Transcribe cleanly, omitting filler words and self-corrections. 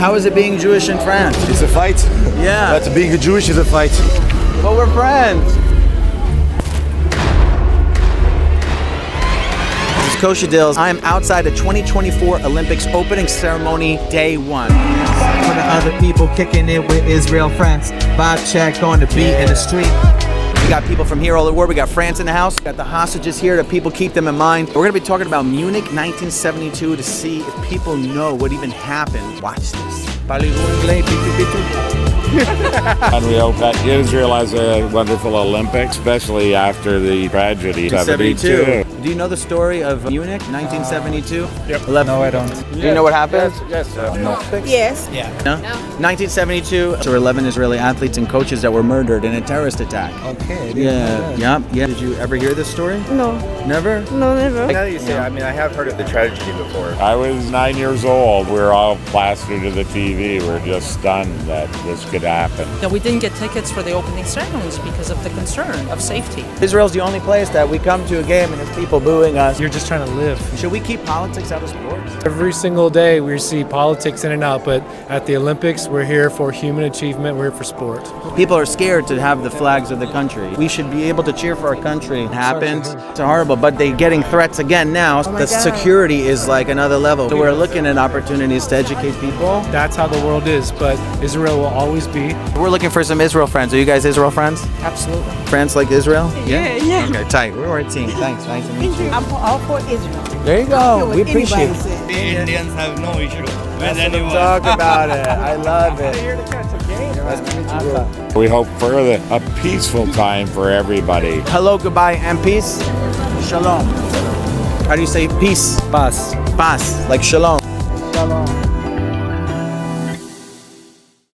How is it being Jewish in France? It's a fight. Yeah. But being a Jewish is a fight. But we're friends. This is KoshaDillz. I am outside the 2024 Olympics opening ceremony, day one. For the other people kicking it with Israel, France. Vibe check on the beat in the street. We got people from here all over the world. We got France in the house. Got the hostages here to people keep them in mind. We're gonna be talking about Munich 1972 to see if people know what even happened. Watch this. And we hope that Israel has a wonderful Olympics, especially after the tragedy. 72. Do you know the story of Munich 1972? Yep. 11. No, I don't. Do you know what happened? Yes. No. Yes. No? 1972, there were 11 Israeli athletes and coaches that were murdered in a terrorist attack. Okay. Yeah. Did you ever hear this story? No. Never? No, never. Now that you say, I mean, I have heard of the tragedy before. I was 9 years old. We were all plastered to the TV. We were just stunned that this could happen. No, we didn't get tickets for the opening ceremonies because of the concern of safety. Israel's the only place that we come to a game and there's people booing us. You're just trying to live. Should we keep politics out of sports? Every single day we see politics in and out, but at the Olympics we're here for human achievement, we're here for sport. People are scared to have the flags of the country. We should be able to cheer for our country. It happened. It's horrible, but they're getting threats again now. The security is like another level. So we're looking at opportunities to educate people. That's how the world is, but Israel will always be. We're looking for some Israel friends. Are you guys Israel friends? Absolutely. France like Israel? Yeah. Okay, tight. We're a team. Thanks. Nice to meet you. I'm all for Israel. There you go. We appreciate it. Indians have no issue with anyone. Talk about it. I love it. We hope for a peaceful time for everybody. Hello, goodbye, and peace. Shalom. How do you say peace? Bus. Paz, like shalom.